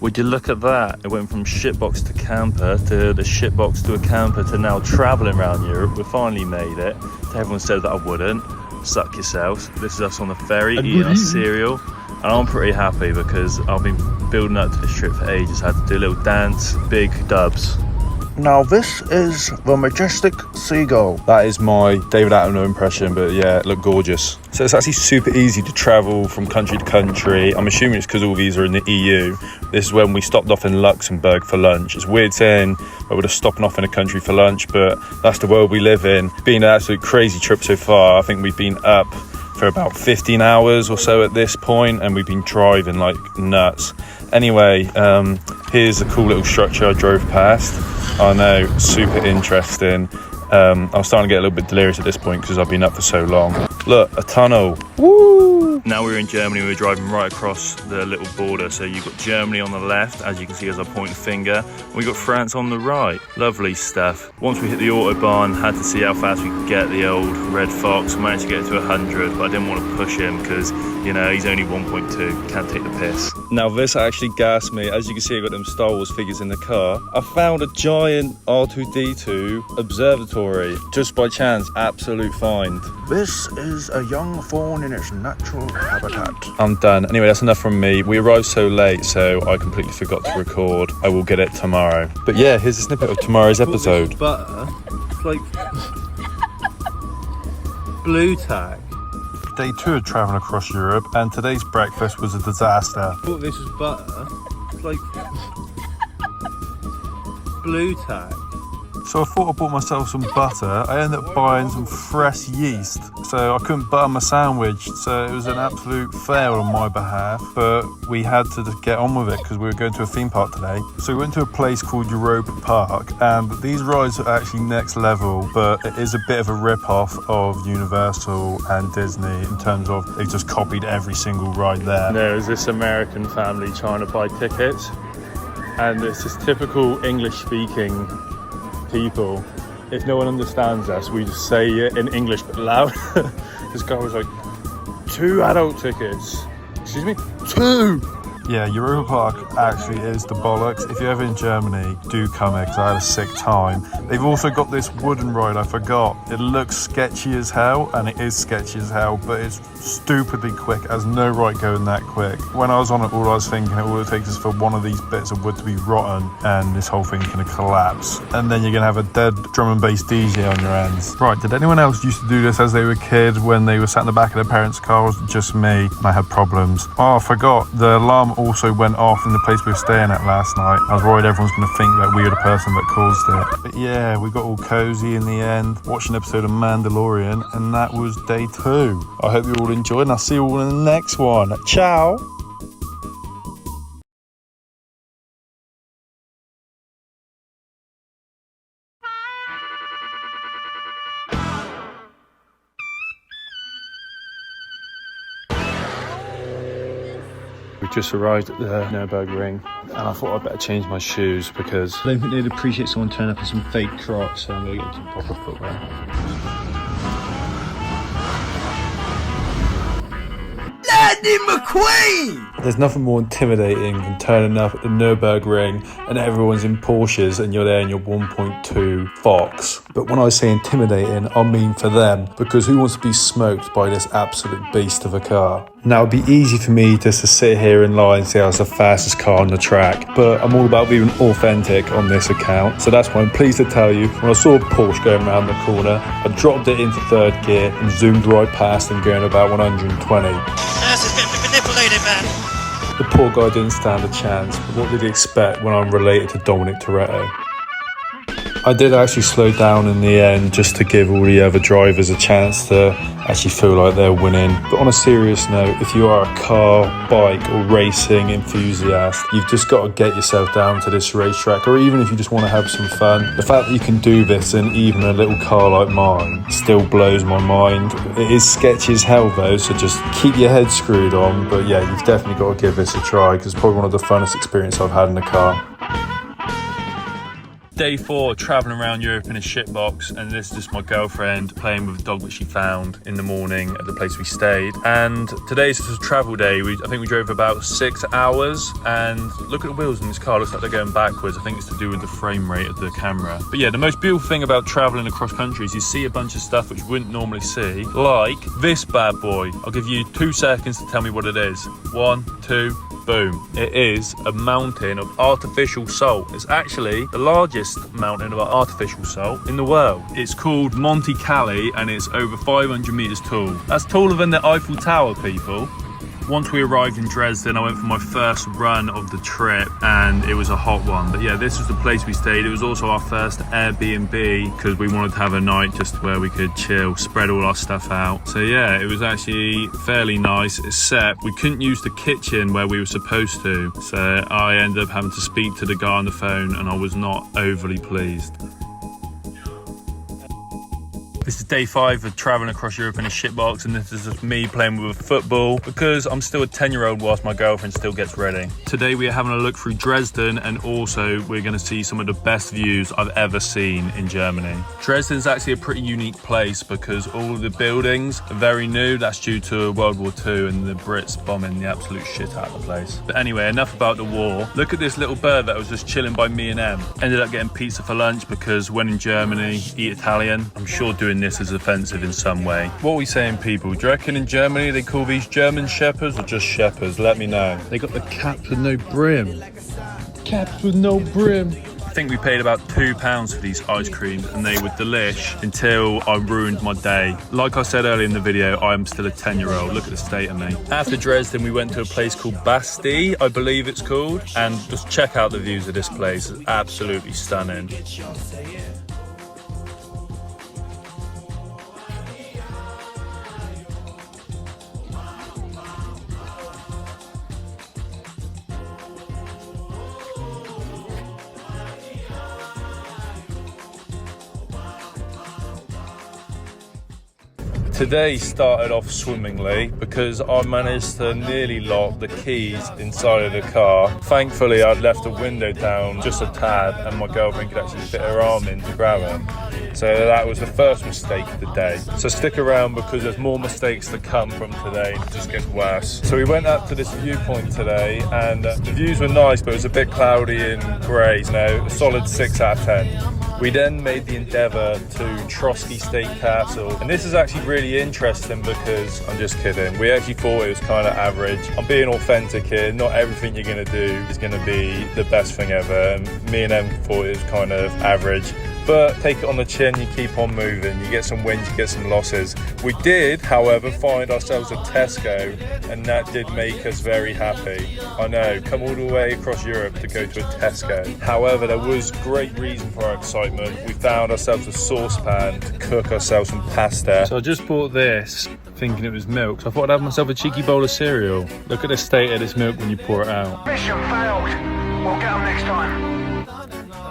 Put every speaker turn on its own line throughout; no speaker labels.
Would you look at that? It went from shitbox to camper to the shitbox to a camper to now travelling around Europe. We finally made it. Everyone said that I wouldn't. Suck yourselves. This is us on the ferry eating our cereal. And I'm pretty happy because I've been building up to this trip for ages. I had to do a little dance, big dubs.
Now this is the majestic seagull.
That is my David Attenborough impression, but yeah, it looked gorgeous. So it's actually super easy to travel from country to country. I'm assuming it's because all these are in the EU. This is when we stopped off in Luxembourg for lunch. It's weird saying I would have stopped off in a country for lunch, but that's the world we live in. Been an absolute crazy trip so far. I think we've been up for about 15 hours or so at this point, and we've been driving like nuts. Anyway, here's a cool little structure I drove past. I know, super interesting. I'm starting to get a little bit delirious at this point because I've been up for so long. Look, a tunnel. Woo!
Now we're in Germany, we're driving right across the little border. So you've got Germany on the left, as you can see as I point the finger. And we've got France on the right. Lovely stuff. Once we hit the Autobahn, had to see how fast we could get the old Red Fox. Managed to get it to 100, but I didn't want to push him because, you know, he's only 1.2, can't take the piss.
Now this actually gassed me. As you can see, I've got them Star Wars figures in the car. I found a giant R2-D2 observatory, just by chance, absolute find.
This is a young fawn in its natural habitat.
I'm done. Anyway, that's enough from me. We arrived so late, so I completely forgot to record. I will get it tomorrow. But yeah, here's a snippet of tomorrow's episode.
Butter. It's like blue tack.
Day 2 of travelling across Europe, and today's breakfast was a disaster.
I thought this was butter. It's like blue tack.
So I thought I bought myself some butter. I ended up buying some fresh yeast, so I couldn't butter my sandwich. So it was an absolute fail on my behalf, but we had to just get on with it because we were going to a theme park today. So we went to a place called Europa Park, and these rides are actually next level, but it is a bit of a rip-off of Universal and Disney in terms of they just copied every single ride there.
There's this American family trying to buy tickets, and it's this typical English-speaking people. If no one understands us, we just say it in English but loud. This guy was like, 2 adult tickets. Excuse me? 2!
Yeah, Europa Park actually is the bollocks. If you're ever in Germany, do come here because I had a sick time. They've also got this wooden ride, I forgot. It looks sketchy as hell, and it is sketchy as hell, but it's stupidly quick. It has no right going that quick. When I was on it, all I was thinking, all it takes is for one of these bits of wood to be rotten, and this whole thing's going to collapse. And then you're going to have a dead drum and bass DJ on your hands. Right, did anyone else used to do this as they were a kid when they were sat in the back of their parents' car? Or was it just me? And I had problems. Oh, I forgot. The alarm also went off in the place we were staying at last night. I was worried everyone's going to think that we were the person that caused it. But yeah, we got all cozy in the end, watched an episode of Mandalorian, and that was day 2. I hope you all enjoyed, and I'll see you all in the next one. Ciao! We just arrived at the Nürburgring, and I thought I'd better change my shoes because I don't think they'd appreciate someone turning up in some fake Crocs, so I'm going to get some proper footwear.
Lightning McQueen!
There's nothing more intimidating than turning up at the Nürburgring and everyone's in Porsches and you're there in your 1.2 Fox. But when I say intimidating, I mean for them, because who wants to be smoked by this absolute beast of a car? Now, it'd be easy for me just to sit here and lie and say I was the fastest car on the track, but I'm all about being authentic on this account. So that's why I'm pleased to tell you, when I saw a Porsche going around the corner, I dropped it into 3rd gear and zoomed right past them going about 120.
This is getting manipulated, man.
The poor guy didn't stand a chance, but what did he expect when I'm related to Dominic Toretto? I did actually slow down in the end just to give all the other drivers a chance to actually feel like they're winning. But on a serious note, if you are a car, bike or racing enthusiast, you've just got to get yourself down to this racetrack, or even if you just want to have some fun. The fact that you can do this in even a little car like mine still blows my mind. It is sketchy as hell though, so just keep your head screwed on. But yeah, you've definitely got to give this a try because it's probably one of the funnest experiences I've had in a car.
Day 4, traveling around Europe in a shitbox, and this is just my girlfriend playing with a dog that she found in the morning at the place we stayed. And today's just a travel day. I think we drove about 6 hours, and look at the wheels in this car, looks like they're going backwards. I think it's to do with the frame rate of the camera. But yeah, the most beautiful thing about traveling across countries, you see a bunch of stuff which you wouldn't normally see, like this bad boy. I'll give you 2 seconds to tell me what it is. 1, 2, boom. It is a mountain of artificial salt. It's actually the largest mountain of artificial salt in the world. It's called Monte Cali, and it's over 500 meters tall. That's taller than the Eiffel Tower, people. Once we arrived in Dresden, I went for my first run of the trip, and it was a hot one. But yeah, this was the place we stayed. It was also our first Airbnb because we wanted to have a night just where we could chill, spread all our stuff out. So yeah, it was actually fairly nice, except we couldn't use the kitchen where we were supposed to. So I ended up having to speak to the guy on the phone, and I was not overly pleased. This is day 5 of traveling across Europe in a shitbox, and this is just me playing with a football because I'm still a 10-year-old whilst my girlfriend still gets ready. Today we are having a look through Dresden, and also we're going to see some of the best views I've ever seen in Germany. Dresden's actually a pretty unique place because all of the buildings are very new. That's due to World War II and the Brits bombing the absolute shit out of the place. But anyway, enough about the war. Look at this little bird that was just chilling by me and Em. Ended up getting pizza for lunch because when in Germany, eat Italian. I'm sure doing this is offensive in some way. What are we saying, people? Do you reckon in Germany they call these German shepherds or just shepherds? Let me know. They got the caps with no brim. Caps with no brim. I think we paid about £2 for these ice creams, and they were delish until I ruined my day. Like I said earlier in the video, I am still a 10-year-old. Look at the state of me. After Dresden, we went to a place called Basti, I believe it's called, and just check out the views of this place. It's absolutely stunning. Today started off swimmingly because I managed to nearly lock the keys inside of the car. Thankfully, I'd left the window down just a tad, and my girlfriend could actually fit her arm in to grab it. So that was the first mistake of the day. So stick around because there's more mistakes to come from today. It just gets worse. So we went up to this viewpoint today, and the views were nice, but it was a bit cloudy and grey. You know, a solid 6 out of 10. We then made the endeavour to Trotsky State Castle, and this is actually really interesting because, I'm just kidding, we actually thought it was kind of average. I'm being authentic here, not everything you're going to do is going to be the best thing ever, and me and Em thought it was kind of average. But take it on the chin, you keep on moving, you get some wins, you get some losses. We did, however, find ourselves a Tesco, and that did make us very happy. I know, come all the way across Europe to go to a Tesco. However, there was great reason for our excitement. We found ourselves a saucepan to cook ourselves some pasta. So I just bought this, thinking it was milk, so I thought I'd have myself a cheeky bowl of cereal. Look at the state of this milk when you pour it out.
Mission failed. We'll get them next time.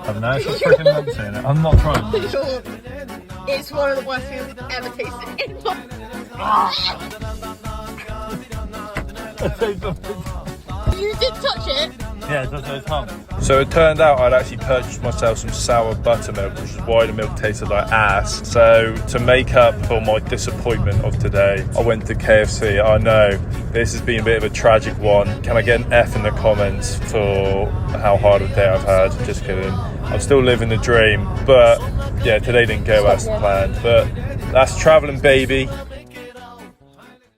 I've now got freaking lumps in it. I'm not trying.
It's one of the worst things I've ever tasted in my You did touch it?
Yeah, it does those humps. So it turned out I'd actually purchased myself some sour buttermilk, which is why the milk tasted like ass. So to make up for my disappointment of today, I went to KFC. I know, this has been a bit of a tragic one. Can I get an F in the comments for how hard a day I've had? Just kidding. I'm still living the dream, but yeah, today didn't go as planned. But that's traveling, baby.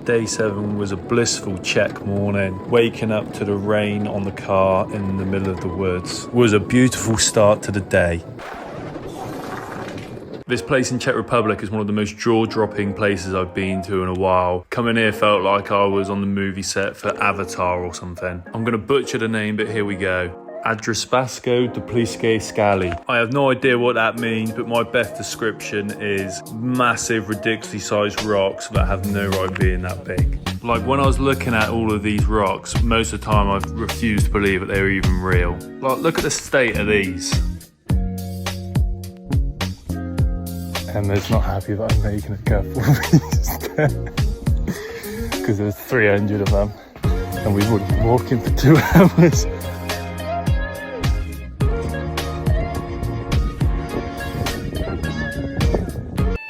Day 7 was a blissful Czech morning. Waking up to the rain on the car in the middle of the woods was a beautiful start to the day. This place in Czech Republic is one of the most jaw-dropping places I've been to in a while. Coming here felt like I was on the movie set for Avatar or something. I'm gonna butcher the name, but here we go. Adrespasko Dupliske Scali. I have no idea what that means, but my best description is massive, ridiculously sized rocks that have no right being that big. Like, when I was looking at all of these rocks, most of the time I refused to believe that they were even real. Like, look at the state of these. Emma's not happy that I'm making a couple of these because there's 300 of them and we wouldn't be walking for 2 hours.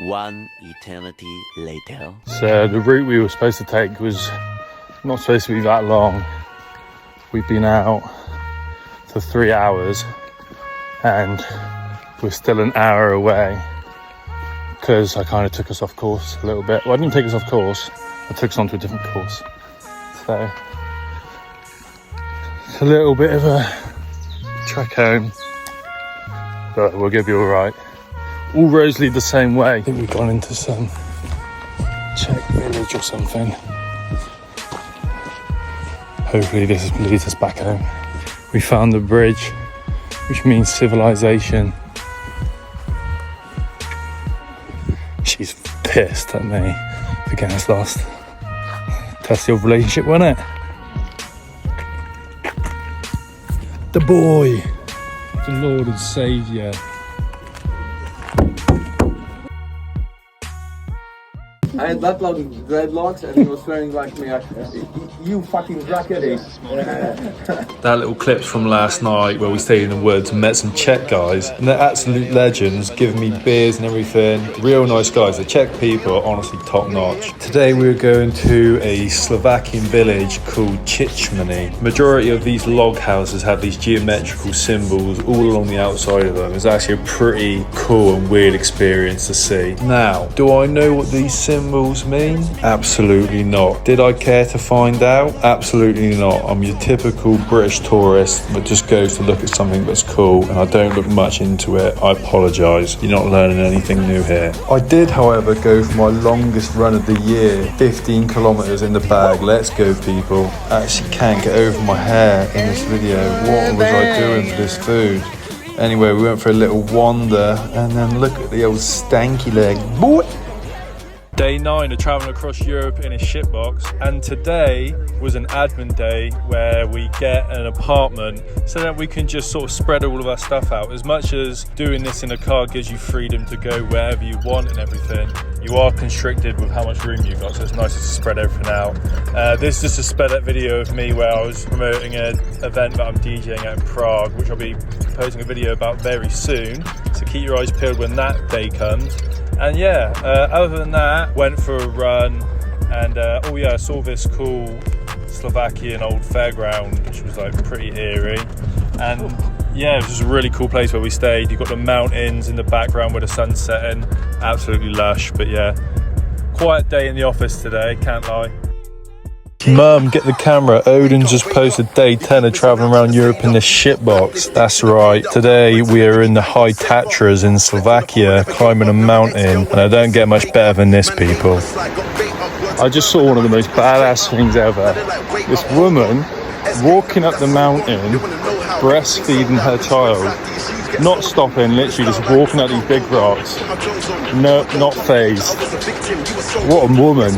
One eternity later.
So the route we were supposed to take was not supposed to be that long. We've been out for 3 hours and we're still an hour away because I kind of took us off course a little bit. Well, I didn't take us off course, I took us onto a different course. So it's a little bit of a trek home, but we'll give you all right. All roads lead the same way. I think we've gone into some Czech village or something. Hopefully this leads us back home. We found the bridge, which means civilization. She's pissed at me for getting us lost. Test the old relationship, wasn't it? The boy, the Lord and Saviour.
I had that long dreadlocks and he was swearing like me, you fucking drackety.
That little clip's from last night where we stayed in the woods and met some Czech guys, and they're absolute legends, giving me beers and everything. Real nice guys. The Czech people are honestly top notch. Today we were going to a Slovakian village called Chichmany. Majority of these log houses have these geometrical symbols all along the outside of them. It's actually a pretty cool and weird experience to see. Now, do I know what these symbols mean? Absolutely not. Did I care to find out? Absolutely not. I'm your typical British tourist that just goes to look at something that's cool and I don't look much into it. I apologise. You're not learning anything new here. I did, however, go for my longest run of the year. 15 kilometres in the bag. Let's go, people. I actually can't get over my hair in this video. What was I doing for this food? Anyway, we went for a little wander and then look at the old stanky leg. Boy! Day 9 of travelling across Europe in a shitbox, and today was an admin day where we get an apartment so that we can just sort of spread all of our stuff out. As much as doing this in a car gives you freedom to go wherever you want and everything, you are constricted with how much room you've got, so it's nicer to spread everything out. This is just a sped up video of me where I was promoting an event that I'm DJing at in Prague, which I'll be posting a video about very soon, so keep your eyes peeled when that day comes. And yeah, other than that, went for a run and oh yeah, I saw this cool Slovakian old fairground, which was like pretty eerie. And yeah, it was just a really cool place where we stayed. You've got the mountains in the background where the sun's setting, absolutely lush. But yeah, quiet day in the office today, can't lie. Mum, get the camera. Odin just posted day 10 of travelling around Europe in the shitbox. That's right. Today we are in the high Tatras in Slovakia, climbing a mountain, and I don't get much better than this, people. I just saw one of the most badass things ever. This woman walking up the mountain, breastfeeding her child, not stopping, literally just walking up these big rocks. No, not phased. What a woman.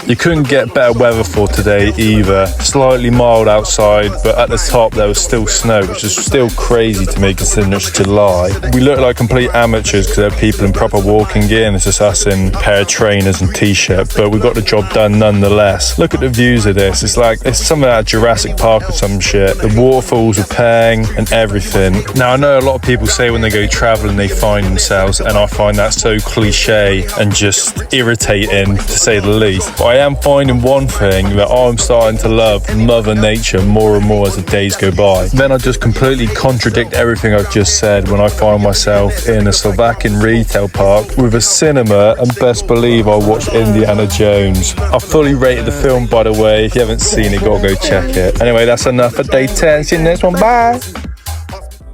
You couldn't get better weather for today either. Slightly mild outside, but at the top there was still snow, which is still crazy to me considering it's July. We look like complete amateurs because there are people in proper walking gear and it's just us in a pair of trainers and t-shirt, but we got the job done nonetheless. Look at the views of this. It's like it's something out of Jurassic Park or some shit. The waterfalls are paying and everything. Now I know a lot of people say when they go traveling they find themselves, and I find that so cliche and just irritating to say the least. But I am finding one thing, that I'm starting to love Mother Nature more and more as the days go by. Then I just completely contradict everything I've just said when I find myself in a Slovakian retail park with a cinema, and best believe I watched Indiana Jones. I fully rated the film, by the way. If you haven't seen it, gotta go check it. Anyway, that's enough for day 10. See you next one. Bye.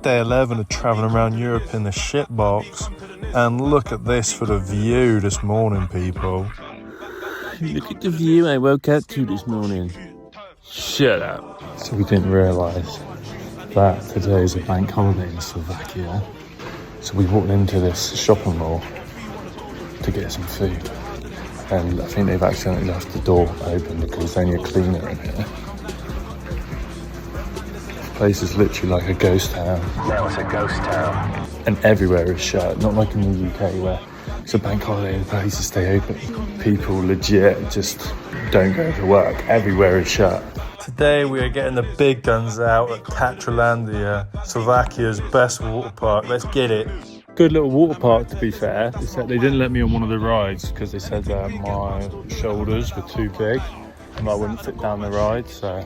Day 11 of travelling around Europe in the shitbox, and look at this for the view this morning, people. Look at the view I woke up to this morning. Shut up. So we didn't realise that today is a bank holiday in Slovakia. So we walked into this shopping mall to get some food. And I think they've accidentally left the door open because there's only a cleaner in here. This place is literally like a ghost town.
Now it's a ghost town.
And everywhere is shut, not like in the UK where it's a bank holiday and places stay open. People legit just don't go to work. Everywhere is shut. Today we are getting the big guns out at Tatralandia, Slovakia's best water park. Let's get it. good little water park, to be fair. They didn't let me on one of the rides because they said that my shoulders were too big and I wouldn't fit down the ride, so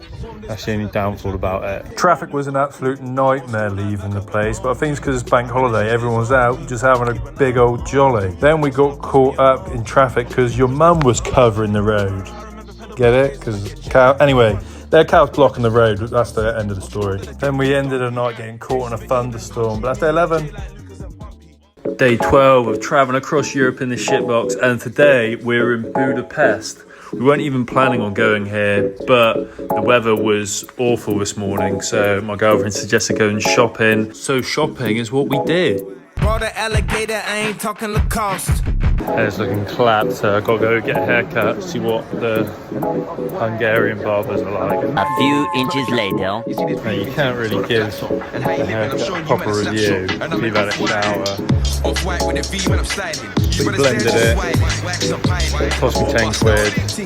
that's the only downfall about it. Traffic was an absolute nightmare leaving the place, but I think it's because it's bank holiday, everyone's out just having a big old jolly. Then we got caught up in traffic because your mum was covering the road. Get it? Because anyway, their cow's blocking the road. That's the end of the story. Then we ended the night getting caught in a thunderstorm, but that's day 11.
Day 12 of travelling across Europe in the shitbox, and today we're in Budapest. We weren't even planning on going here, but the weather was awful this morning, so my girlfriend suggested going shopping. So shopping is what we did.
Brought an alligator, I ain't talking Lacoste.
Hair's looking clapped, so I've got to go get a haircut, see what the Hungarian barbers are like.
A few inches later.
Now, you can't really give a haircut a proper review until you've had a shower. We blended it, cost me 10 quid, it's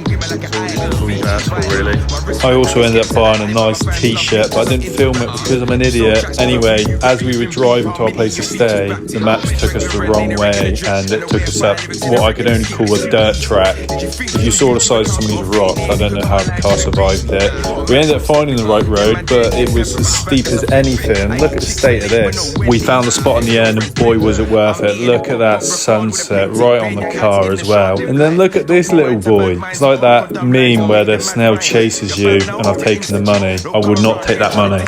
all you can ask for really. I also ended up buying a nice t-shirt, but I didn't film it because I'm an idiot. Anyway, as we were driving to our place to stay, the maps took us the wrong way and it took us up what I could only call a dirt track. If you saw the size of some of these rocks, I don't know how the car survived it. We ended up finding the right road, but it was as steep as anything. Look at the state of this. We found the spot in the end and boy was it worth it. Look at that sunset right on the car as well. And then look at this little boy. It's like that meme where the snail chases you and I've taken the money. I would not take that money.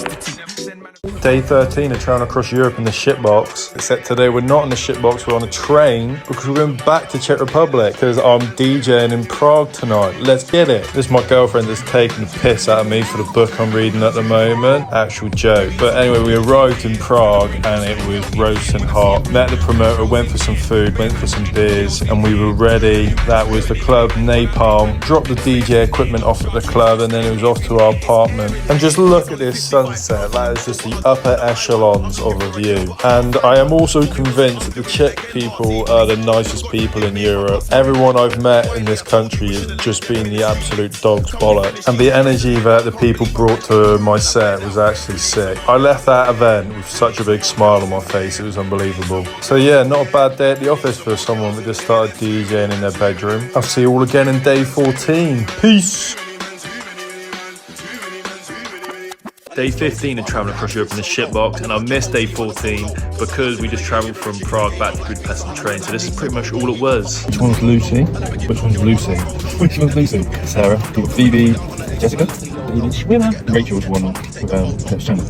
Day 13 of traveling across Europe in the shitbox, except today we're not in the shitbox, we're on a train because we're going back to Czech Republic because I'm DJing in Prague tonight. Let's get it. This is my girlfriend that's taking the piss out of me for the book I'm reading at the moment. Actual joke. But anyway, we arrived in Prague and it was roasting hot. Met the promoter, went for some food, went for some beers, and we were ready. That was the club Napalm. Dropped the DJ equipment off at the club and then it was off to our apartment. And just look at this sunset. That is just the upper echelons of a view. And I am also convinced that the Czech people are the nicest people in Europe. Everyone I've met in this country has just been the absolute dog's bollocks. And the energy that the people brought to my set was actually sick. I left that event with such a big smile on my face, it was unbelievable. So yeah, not a bad day at the office for someone that just started DJing in their bedroom. I'll see you all again in day 14. Peace!
Day 15 of travelling across Europe in the shitbox, and I missed day 14 because we just travelled from Prague back to Budapest on the train, so this is pretty much all it was.
Which one's Lucy? Which one's Lucy? Which one's Lucy? Sarah, Phoebe, Jessica, Swimmer. Rachel's one with Shannon.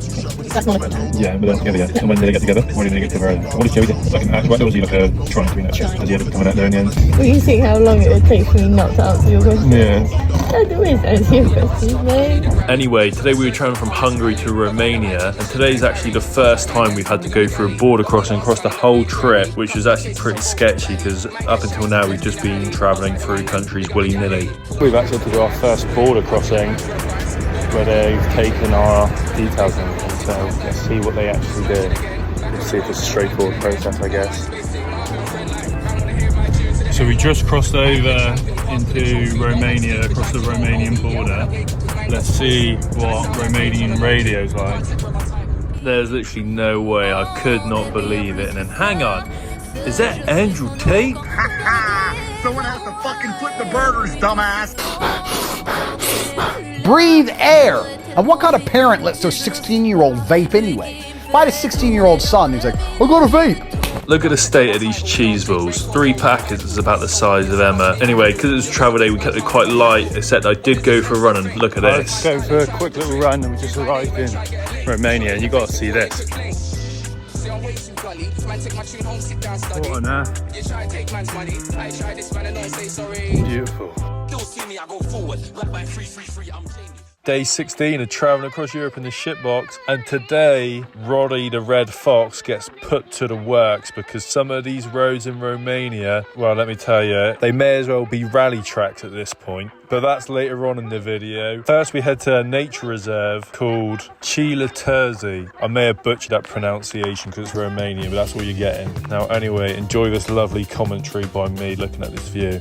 That's Monica.
Yeah, but they're together, yeah. And when did they get together? When did they get together? What did Joey do? Like an act, right? Or was he like a trying to be an actress? Does he end up coming out there in the end?
Will you see how long it would take for me not to answer your question?
Yeah.
No, there is answer your question, mate.
Anyway, today we were travelling from Hungary to Romania, and today is actually the first time we've had to go through a border crossing across the whole trip, which was actually pretty sketchy because up until now we've just been travelling through countries willy-nilly.
We've actually had to do our first border crossing where they've taken our details and everything, so let's see what they actually do. Let's see if it's a straightforward process, I guess. So we just crossed over into Romania, across the Romanian border. Let's see what Romanian radio's like.
There's literally no way, I could not believe it. And then hang on, is that Andrew Tate?
Someone has to fucking flip the burgers, dumbass.
Breathe air. And what kind of parent lets their 16-year-old vape anyway? If I had a 16-year-old son who's like, I got a vape.
Look at the state of these cheese balls. 3 packets is about the size of Emma. Anyway, because it was travel day, we kept it quite light, except I did go for a run and look at
Let's
this.
go for a quick little run, and we just arrived in Romania, and you got to see this. What on earth? Beautiful. Day 16 of travelling across Europe in the shitbox, and today Roddy the Red Fox gets put to the works because some of these roads in Romania, well, let me tell you, they may as well be rally tracks at this point. but that's later on in the video. First we head to a nature reserve called Cila Terzi. I may have butchered that pronunciation because it's Romanian, but that's what you're getting. Now anyway, enjoy this lovely commentary by me looking at this view.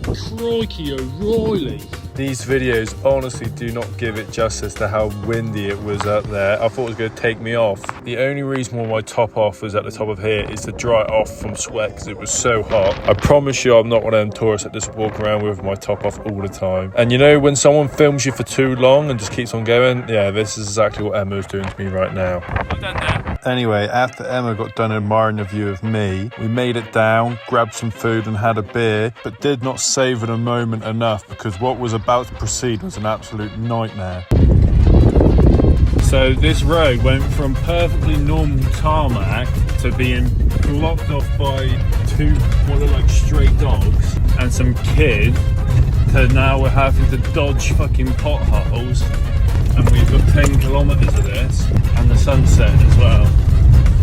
Crikey O'Reilly.
These videos honestly do not give it justice to how windy it was up there. I thought it was going to take me off. The only reason why my top off was at the top of here is to dry it off from sweat because it was so hot. I promise you I'm not one of them tourists that just walk around with my top off all the time. And you know when someone films you for too long and just keeps on going? Yeah, this is exactly what Emma's doing to me right now. Anyway, after Emma got done admiring the view of me, we made it down, grabbed some food and had a beer, but did not savour the moment enough because what was about to proceed was an absolute nightmare. So this road went from perfectly normal tarmac to being blocked off by two what look like stray dogs and some kid, to now we're having to dodge fucking potholes, and we've got 10 kilometres of this and the sunset as well,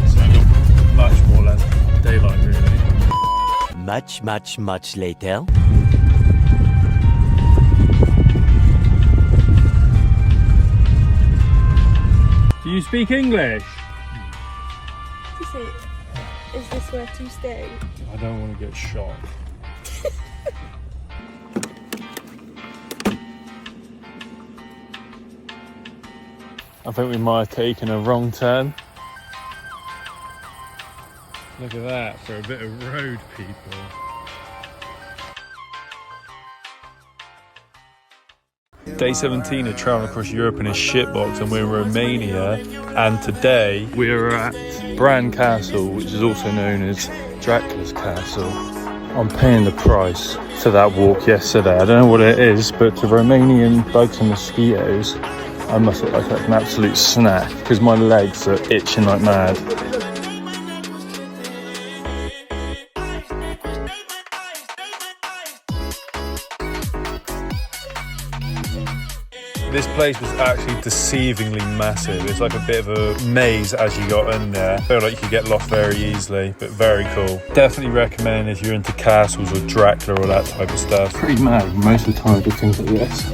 so we've got much more or less daylight really.
Much later.
Do you speak English?
Is this where to stay?
I don't want to get shot. I think we might have taken a wrong turn. Look at that, for a bit of road, people. Day 17 of traveling across Europe in a shitbox, and we're in Romania, and today we're at Bran Castle, which is also known as Dracula's Castle. I'm paying the price for that walk yesterday. I don't know what it is, but to Romanian bugs and mosquitoes, I must look like an absolute snack because my legs are itching like mad. This place was actually deceivingly massive. It's like a bit of a maze as you got in there. I feel like you could get lost very easily, but very cool. Definitely recommend if you're into castles or Dracula or that type of stuff. Pretty mad. Most of the time I do things like this.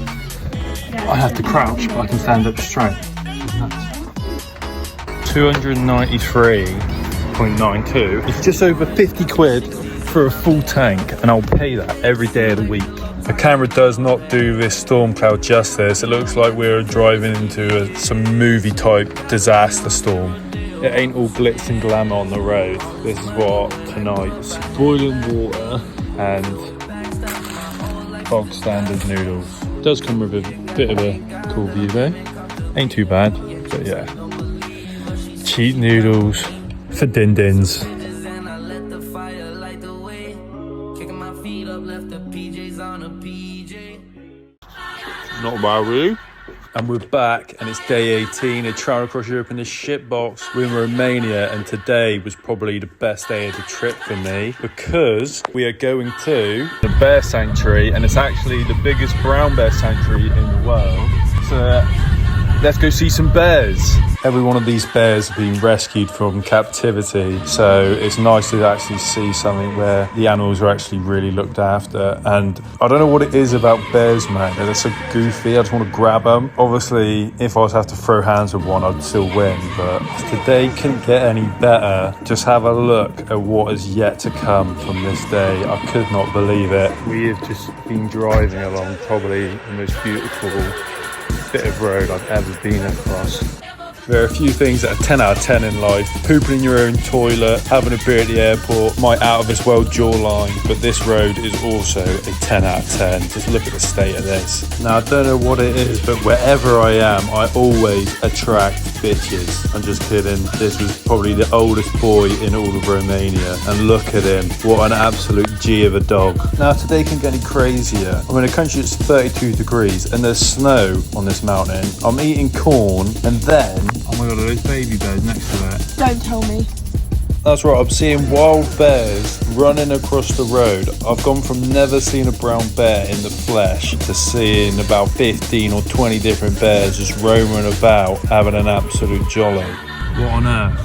I have to crouch, but I can stand up straight. 293.92. It's just over 50 quid for a full tank, and I'll pay that every day of the week. The camera does not do this storm cloud justice. It looks like we're driving into some movie type disaster storm. It ain't all glitz and glamour on the road. This is what tonight's boiling water and bog standard noodles. It does come with a bit of a cool view though. Ain't too bad, but yeah. Cheap noodles for din-dins. Not bad really. And we're back, and it's day 18 of traveling across Europe in this shitbox. We're in Romania, and today was probably the best day of the trip for me because we are going to the bear sanctuary, and it's actually the biggest brown bear sanctuary in the world. So let's go see some bears. Every one of these bears have been rescued from captivity, so it's nice to actually see something where the animals are actually really looked after. And I don't know what it is about bears, man. They're so goofy. I just want to grab them. Obviously, if I was to have to throw hands with one, I'd still win, but today couldn't get any better. Just have a look at what is yet to come from this day. I could not believe it. We have just been driving along probably the most beautiful bit of road I've ever been across. There are a few things that are 10 out of 10 in life. Pooping in your own toilet, having a beer at the airport, my out of this world jawline, but this road is also a 10 out of 10. Just look at the state of this. Now I don't know what it is, but wherever I am, I always attract bitches. I'm just kidding. This was probably the oldest boy in all of Romania, and look at him. What an absolute G of a dog. Now today can get any crazier. I'm in a country that's 32 degrees and there's snow on this mountain. I'm eating corn, and then oh my god, are those baby bears next to that?
Don't tell me.
That's right, I'm seeing wild bears running across the road. I've gone from never seeing a brown bear in the flesh to seeing about 15 or 20 different bears just roaming about, having an absolute jolly. What on earth?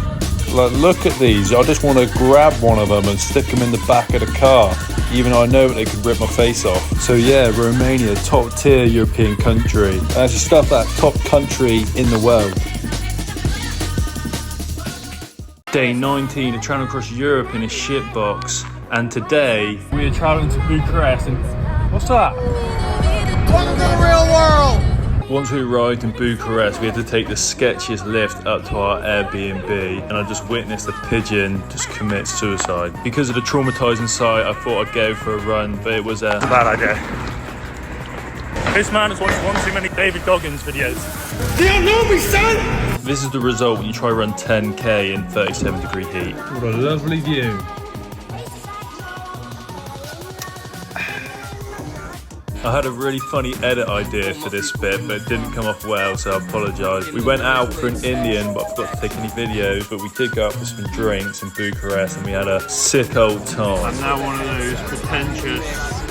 Like, look at these. I just want to grab one of them and stick them in the back of the car, even though I know that they could rip my face off. So yeah, Romania, top tier European country. And actually stuff that top country in the world.
Day 19 of traveling across Europe in a shitbox, and today we are traveling to Bucharest. And what's that?
Welcome to the real world.
Once we arrived in Bucharest, we had to take the sketchiest lift up to our Airbnb, and I just witnessed a pigeon just commit suicide. Because of the traumatizing sight, I thought I'd go for a run, but it was a bad idea. This man has watched one too many David Goggins videos.
You don't know me, son!
This is the result when you try to run 10k in 37-degree heat.
What a lovely view.
I had a really funny edit idea for this bit, but it didn't come off well, so I apologise. We went out for an Indian, but I forgot to take any videos, but we did go out for some drinks in Bucharest, and we had a sick old time.
I'm now one of those pretentious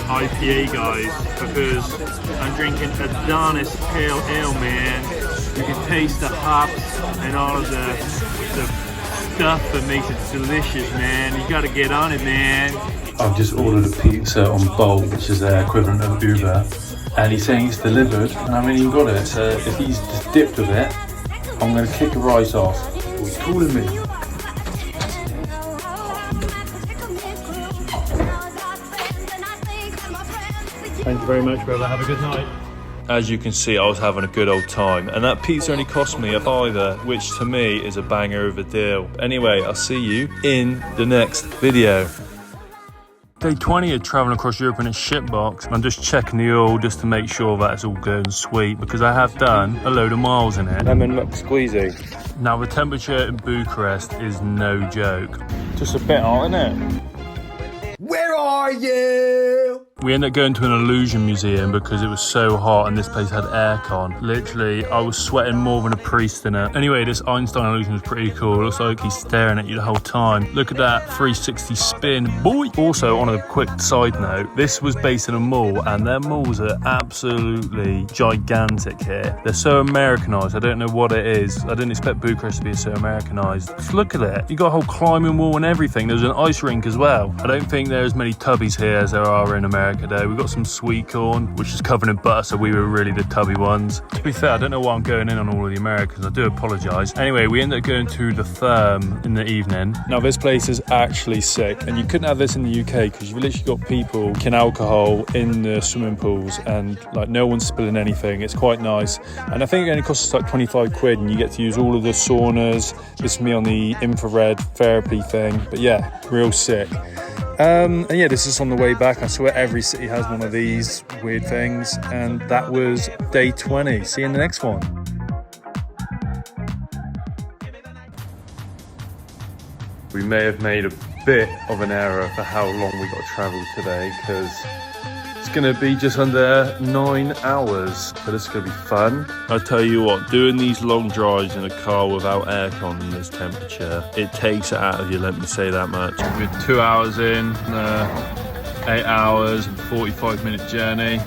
IPA guys because I'm drinking Adonis Pale Ale, man. You can taste the hops and all of the stuff that makes it delicious, man. You gotta get on it, man.
I've just ordered a pizza on Bolt, which is their equivalent of Uber, and he's saying it's delivered, and I haven't even got it. So if he's just dipped with it, I'm going to kick the rice off. He's calling me.
Thank you very much, brother. Have a good night.
As you can see, I was having a good old time, and that pizza only cost me a £5, which to me is a banger of a deal. Anyway, I'll see you in the next video. Day 20 of travelling across Europe in a shitbox. I'm just checking the oil just to make sure that it's all good and sweet, because I have done a load of miles in it.
Lemon look squeezy.
Now the temperature in Bucharest is no joke. Just a bit hot, isn't it?
Where are you?
We ended up going to an illusion museum because it was so hot and this place had aircon. Literally, I was sweating more than a priest in it. Anyway, this Einstein illusion was pretty cool. It looks like he's staring at you the whole time. Look at that 360 spin, boy! Also, on a quick side note, this was based in a mall, and their malls are absolutely gigantic here. They're so Americanized, I don't know what it is. I didn't expect Bucharest to be so Americanized. Just look at it. You got a whole climbing wall and everything. There's an ice rink as well. I don't think there's as many tubbies here as there are in America though. We've got some sweet corn, which is covered in butter, so we were really the tubby ones. To be fair, I don't know why I'm going in on all of the Americans. I do apologise. Anyway, we ended up going to the Therm in the evening. Now this place is actually sick, and you couldn't have this in the UK because you've literally got people drinking alcohol in the swimming pools, and like no one's spilling anything. It's quite nice, and I think it only costs us like 25 quid, and you get to use all of the saunas. This is me on the infrared therapy thing, but yeah, real sick. And yeah, this is on the way back. I swear every city has one of these weird things. And that was day 20. See you in the next one. We may have made a bit of an error for how long we got to travel today, because it's going to be just under 9 hours. So this is going to be fun. I tell you what, doing these long drives in a car without aircon in this temperature, it takes it out of you, let me say that much. We're 2 hours in, 8 hours and 45-minute journey,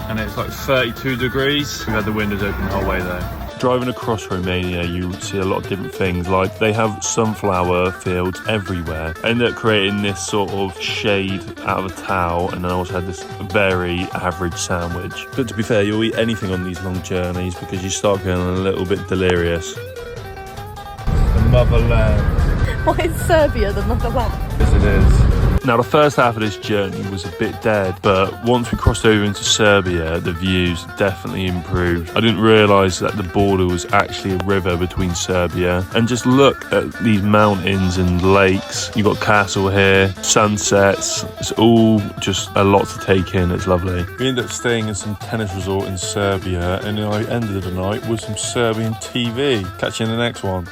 and it's like 32 degrees. We've had the windows open the whole way though. Driving across Romania, you see a lot of different things, like they have sunflower fields everywhere. I ended up creating this sort of shade out of a towel, and then I also had this very average sandwich. But to be fair, you'll eat anything on these long journeys because you start going a little bit delirious. The motherland.
Why is Serbia the motherland?
Yes, it is. Now, the first half of this journey was a bit dead, but once we crossed over into Serbia, the views definitely improved. I didn't realise that the border was actually a river between Serbia. And just look at these mountains and lakes. You've got castle here, sunsets. It's all just a lot to take in. It's lovely. We ended up staying in some tennis resort in Serbia, and then I ended the night with some Serbian TV. Catch you in the next one.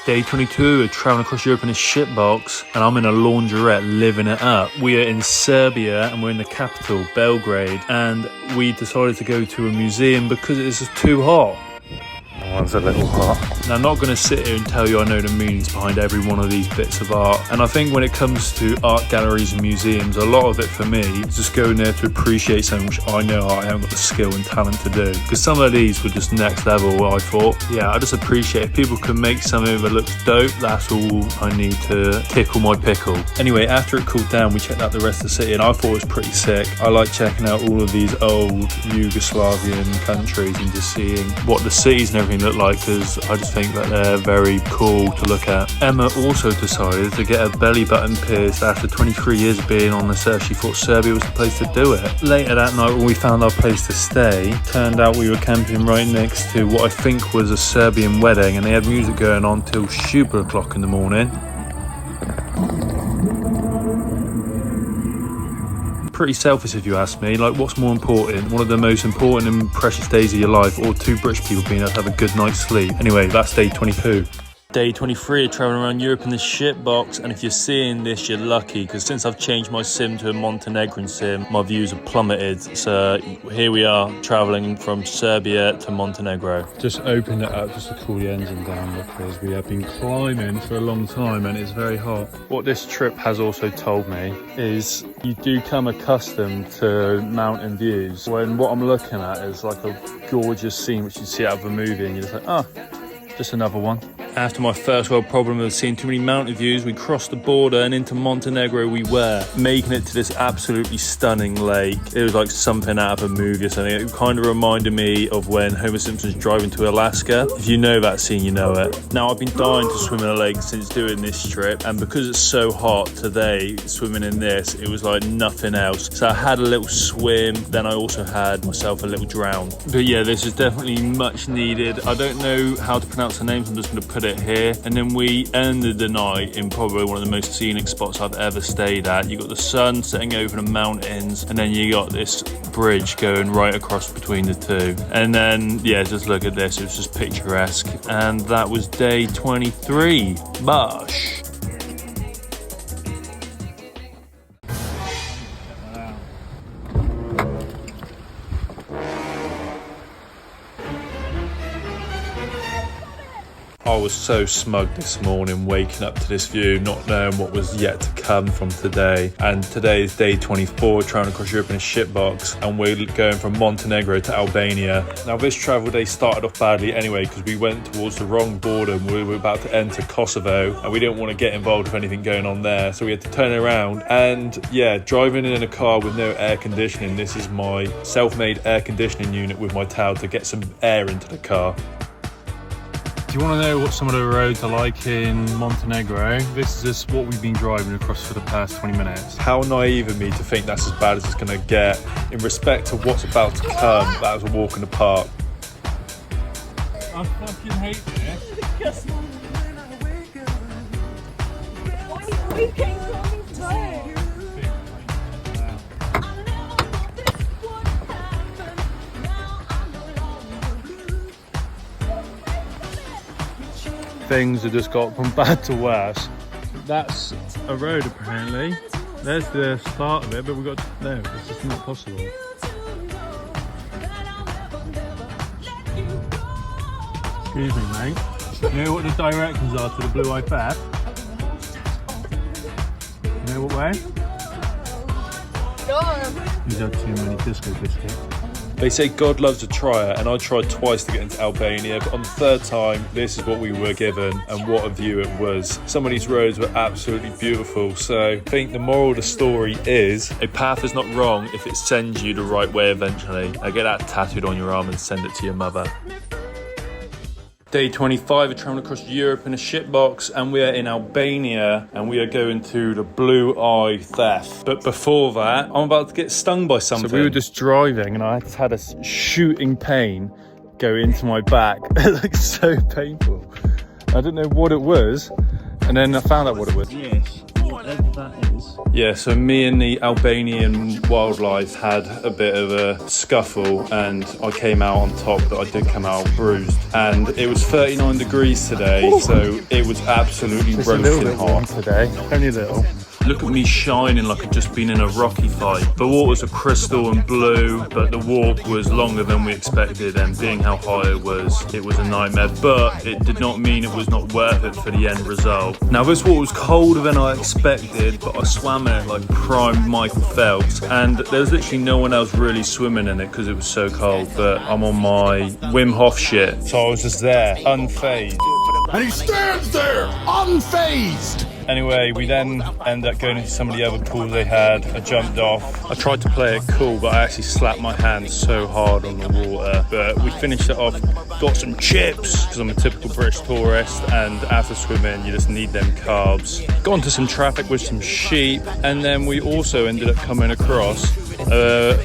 Day 22 of travelling across Europe in a shitbox, and I'm in a laundrette living it up. We are in Serbia and we're in the capital, Belgrade, and we decided to go to a museum because it is just too hot.
That one's a little hot. Now, I'm not going to sit here and tell you I know the meanings behind every one of these bits of art. And I think when it comes to art galleries and museums, a lot of it for me is just going there to appreciate something which I know I haven't got the skill and talent to do. Because some of these were just next level, I thought. Yeah, I just appreciate if people can make something that looks dope, that's all I need to tickle my pickle. Anyway, after it cooled down, we checked out the rest of the city and I thought it was pretty sick. I like checking out all of these old Yugoslavian countries and just seeing what the cities and everything look like, because I just think that they're very cool to look at. Emma also decided to get her belly button pierced after 23 years of being on the surf. She thought Serbia was the place to do it. Later that night when we found our place to stay, turned out we were camping right next to what I think was a Serbian wedding, and they had music going on till super o'clock in the morning. Pretty selfish if you ask me. Like, what's more important? One of the most important and precious days of your life, or two British people being able to have a good night's sleep? Anyway, that's day 22. Day 23 of traveling around Europe in the shitbox, and if you're seeing this, you're lucky, because since I've changed my sim to a Montenegrin sim, my views have plummeted. So here we are traveling from Serbia to Montenegro. Just opened it up just to cool the engine down, because we have been climbing for a long time and it's very hot. What this trip has also told me is you do come accustomed to mountain views, when what I'm looking at is like a gorgeous scene which you see out of a movie and you're just like, oh, just another one. After my first world problem of seeing too many mountain views, we crossed the border and into Montenegro we were, making it to this absolutely stunning lake. It was like something out of a movie or something. It kind of reminded me of when Homer Simpson's driving to Alaska. If you know that scene, you know it. Now, I've been dying to swim in a lake since doing this trip, and because it's so hot today, swimming in this, it was like nothing else. So I had a little swim, then I also had myself a little drown. But yeah, this is definitely much needed. I don't know how to pronounce the names, I'm just going to put it here. And then we ended the night in probably one of the most scenic spots I've ever stayed at. You got the sun setting over the mountains, and then you got this bridge going right across between the two. And then, yeah, just look at this, it was just picturesque. And that was day 23. Bosh. I was so smug this morning waking up to this view, not knowing what was yet to come from today. And today is day 24, traveling across Europe in a shitbox, and we're going from Montenegro to Albania. Now, this travel day started off badly anyway, because we went towards the wrong border and we were about to enter Kosovo, and we didn't want to get involved with anything going on there, so we had to turn around. And yeah, driving in a car with no air conditioning, this is my self-made air conditioning unit with my towel to get some air into the car. Do you want to know what some of the roads are like in Montenegro? This is just what we've been driving across for the past 20 minutes. How naive of me to think that's as bad as it's going to get. In respect to what's about to come, that was a walk in the park. I fucking hate this. Things have just got from bad to worse. That's a road apparently. There's the start of it, but we've got no, it's just not possible. Excuse me, mate. You know what the directions are to the Blue Eye Fair? You know what way?
Go on.
He's had too many disco biscuits. They say God loves a trier, and I tried twice to get into Albania, but on the third time, this is what we were given, and what a view it was. Some of these roads were absolutely beautiful, so I think the moral of the story is, a path is not wrong if it sends you the right way eventually. Now get that tattooed on your arm and send it to your mother. Day 25 of traveling across Europe in a shitbox, and we are in Albania, and we are going to the Blue Eye Theft. But before that, I'm about to get stung by something. So we were just driving, and I had a shooting pain go into my back. It looked so painful. I didn't know what it was, and then I found out what it was. Yes, whatever that is. Yeah, so me and the Albanian wildlife had a bit of a scuffle, and I came out on top, but I did come out bruised. And it was 39 degrees today, so it was absolutely roasting hot today. Only a little.
Look at me shining like I'd just been in a Rocky fight. The waters are crystal and blue, but the walk was longer than we expected, and being how high it was a nightmare, but it did not mean it was not worth it for the end result. Now this water was colder than I expected, but I swam in it like prime Michael Phelps, and there was literally no one else really swimming in it because it was so cold, but I'm on my Wim Hof shit, so I was just there, unfazed.
And he stands there, unfazed.
Anyway, we then ended up going into some of the other pools they had. I jumped off. I tried to play it cool, but I actually slapped my hand so hard on the water. But we finished it off, got some chips, because I'm a typical British tourist, and after swimming, you just need them carbs. Got into some traffic with some sheep, and then we also ended up coming across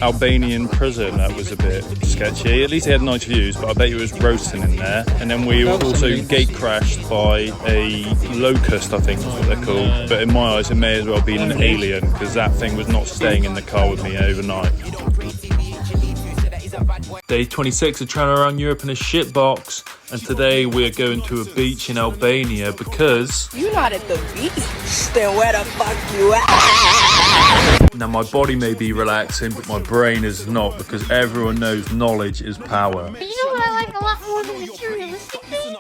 Albanian prison. That was a bit sketchy. At least they had nice views, but I bet you it was roasting in there. And then we were also gate crashed by a locust, I think is what they're called. But in my eyes, it may as well be an alien, because that thing was not staying in the car with me overnight. Day 26 of traveling around Europe in a shitbox, and today we're going to a beach in Albania because...
You're not at the beach, then where the fuck you at?
Now my body may be relaxing, but my brain is not, because everyone knows knowledge is power.
You know what I like a lot more than materialistic things?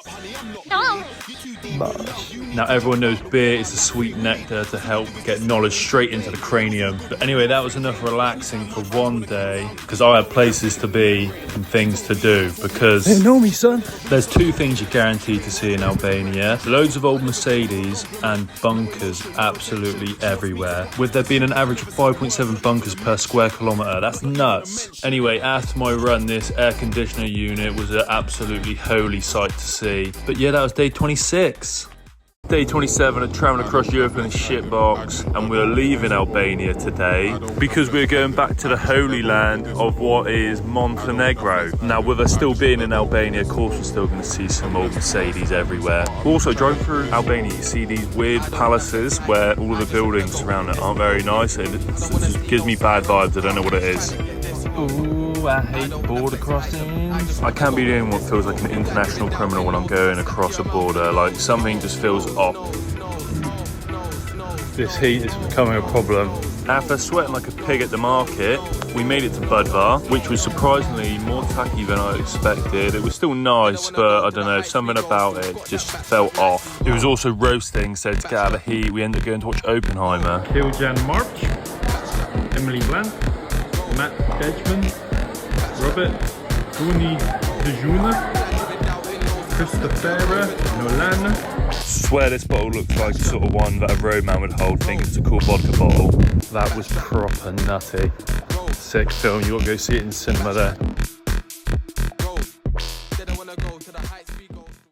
Knowledge.
Now everyone knows beer is the sweet nectar to help get knowledge straight into the cranium. But anyway, that was enough relaxing for one day, because I had places to be and things to do, because...
They know me, son.
There's two things you're guaranteed to see in Albania. Loads of old Mercedes and bunkers absolutely everywhere, with there being an average of 5.7 bunkers per square kilometre. That's nuts. Anyway, after my run, this air conditioner unit was an absolutely holy sight to see. But yeah, that was day 26. Day 27 of travelling across Europe in a shitbox, and we're leaving Albania today because we're going back to the holy land of what is Montenegro. Now, with us still being in Albania, of course we're still going to see some old Mercedes everywhere. Also, driving through Albania, you see these weird palaces where all of the buildings around it aren't very nice. It just gives me bad vibes. I don't know what it is. Ooh, I hate border crossings. I can't be doing what feels like an international criminal when I'm going across a border. Like, something just feels off. This heat is becoming a problem. After sweating like a pig at the market, we made it to Budvar, which was surprisingly more tacky than I expected. It was still nice, but I don't know, something about it just felt off. It was also roasting, so to get out of the heat, we ended up going to watch Oppenheimer.
Kiljan March, Emily Blunt, Matt Bedgman, Robert Tony DeJuna, Christopher Nolan.
I swear this bottle looks like the sort of one that a roadman would hold, thinking it's a cool vodka bottle. That was proper nutty. Sick film, you gotta go see it in cinema there.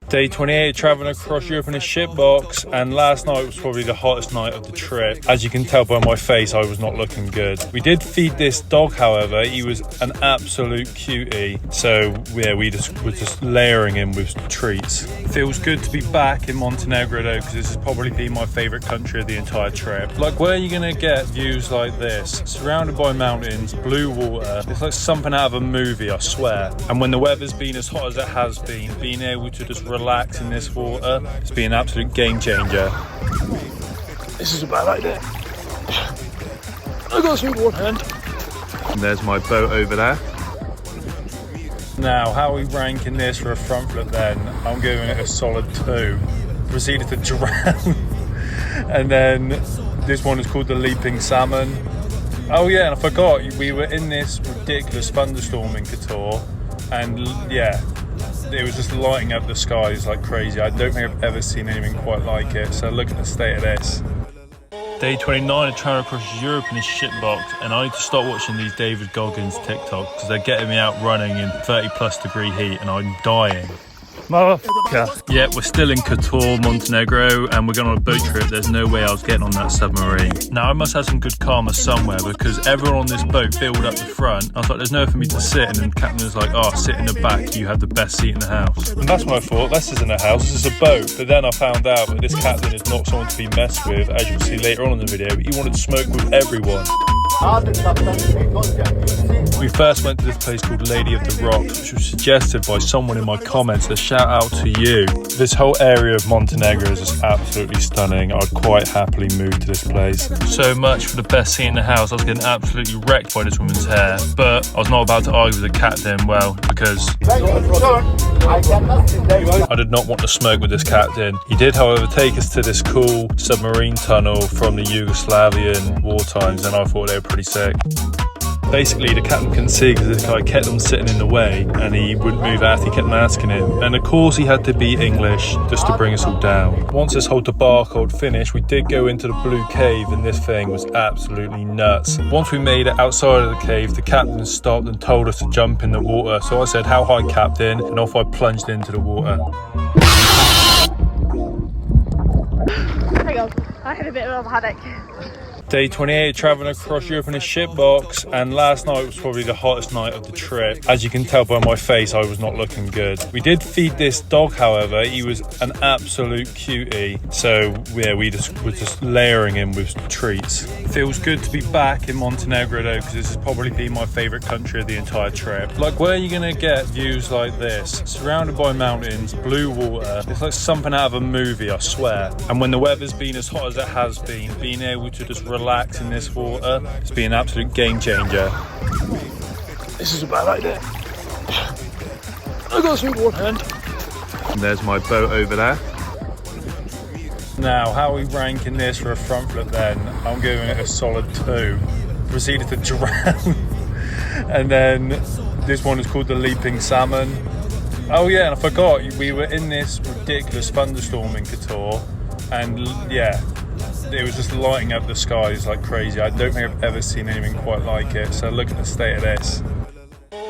Day 28, travelling across Europe in a shitbox, and last night was probably the hottest night of the trip. As you can tell by my face, I was not looking good. We did feed this dog, however. He was an absolute cutie, so yeah, we were just layering him with treats. Feels good to be back in Montenegro though, because this has probably been my favourite country of the entire trip. Like, where are you gonna get views like this? Surrounded by mountains, blue water. It's like something out of a movie, I swear. And when the weather's been as hot as it has been, being able to just relax in this water, it's been an absolute game changer.
This is a bad idea. I got some one hand.
And there's my boat over there. Now, how are we ranking this for a front flip then? I'm giving it a solid 2. Proceeded to drown. And then this one is called the Leaping Salmon. Oh yeah, and I forgot, we were in this ridiculous thunderstorm in Kotor, and yeah, it was just lighting up the skies like crazy. I don't think I've ever seen anything quite like it, so look at the state of this. Day 29 of traveling across Europe in a shitbox, and I need to start watching these David Goggins TikToks because they're getting me out running in 30+ degree heat and I'm dying. Motherfucker. Yeah, we're still in Kotor, Montenegro, and we're going on a boat trip. There's no way I was getting on that submarine. Now, I must have some good karma somewhere because everyone on this boat filled up the front. I was like, there's nowhere for me to sit, and then the captain was like, oh, sit in the back, you have the best seat in the house. And that's when I thought, this isn't a house, this is a boat. But then I found out that this captain is not someone to be messed with, as you'll see later on in the video, but he wanted to smoke with everyone.
We first went to this place called Lady of the Rocks, which was suggested by someone in my comments. A shout out to you. This whole area of Montenegro is just absolutely stunning. I'd quite happily move to this place.
So much for the best seat in the house. I was getting absolutely wrecked by this woman's hair, but I was not about to argue with the captain, well, because
I did not want to smoke with this captain. He did, however, take us to this cool submarine tunnel from the Yugoslavian war times, and I thought they were pretty sick. Basically, the captain couldn't see because this guy kept on sitting in the way and he wouldn't move out. He kept on asking him, and of course he had to be English just to bring us all down. Once this whole debacle had finished, we did go into the blue cave, and this thing was absolutely nuts. Once we made it outside of the cave, the captain stopped and told us to jump in the water. So I said, "How high, captain?" and off I plunged into the water.
Hang on, I had a bit of a headache.
Day 28, travelling across Europe in a shitbox, and last night was probably the hottest night of the trip. As you can tell by my face, I was not looking good. We did feed this dog, however. He was an absolute cutie, so yeah, we were just layering him with treats. Feels good to be back in Montenegro though, because this has probably been my favourite country of the entire trip. Like, where are you going to get views like this? Surrounded by mountains, blue water. It's like something out of a movie, I swear. And when the weather's been as hot as it has been, being able to just relax in this water, it's been an absolute game changer.
This is a bad idea. I got some in one hand.
And there's my boat over there. Now, how are we ranking this for a front flip then? I'm giving it a solid 2. Proceeded to drown. And then this one is called the Leaping Salmon. Oh yeah, and I forgot, we were in this ridiculous thunderstorm in Kotor, and yeah, it was just lighting up the skies like crazy. I don't think I've ever seen anything quite like it, so look at the state of this.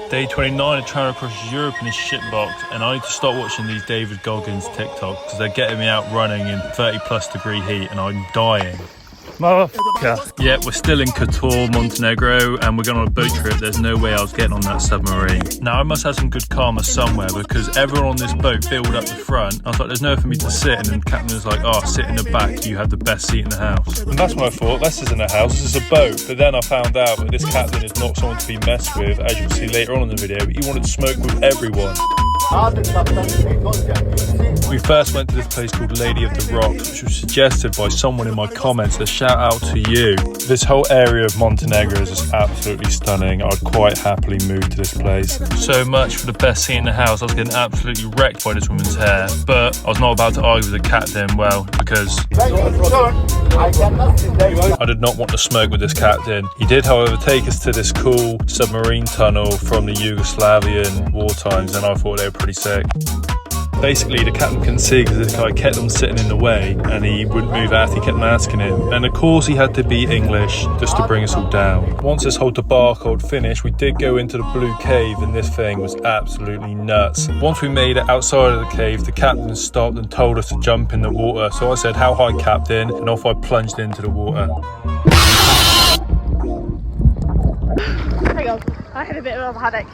Day 29 of traveling across Europe in a shitbox, and I need to start watching these David Goggins TikToks because they're getting me out running in 30+ degree heat and I'm dying. Motherfucker. Yeah, we're still in Kotor, Montenegro, and we're going on a boat trip. There's no way I was getting on that submarine. Now, I must have some good karma somewhere because everyone on this boat filled up the front. I was like, there's nowhere for me to sit, and then the captain was like, oh, sit in the back, you have the best seat in the house. And that's when I thought, this isn't a house, this is a boat. But then I found out that this captain is not someone to be messed with, as you'll see later on in the video. He wanted to smoke with everyone. We first went to this place called Lady of the Rocks, which was suggested by someone in my comments. A shout out to you. This whole area of Montenegro is just absolutely stunning. I'd quite happily move to this place.
So much for the best seat in the house. I was getting absolutely wrecked by this woman's hair, but I was not about to argue with the captain, well, because
I did not want to smoke with this captain. He did, however, take us to this cool submarine tunnel from the Yugoslavian war times, and I thought they were pretty sick. Basically, the captain couldn't see because this guy kept on sitting in the way and he wouldn't move out. He kept on asking him, and of course he had to be English just to bring us all down. Once this whole debacle had finished, we did go into the blue cave, and this thing was absolutely nuts. Once we made it outside of the cave, the captain stopped and told us to jump in the water. So I said, "How high, captain?" and off I plunged into the water.
Hang on, I had a bit of a headache.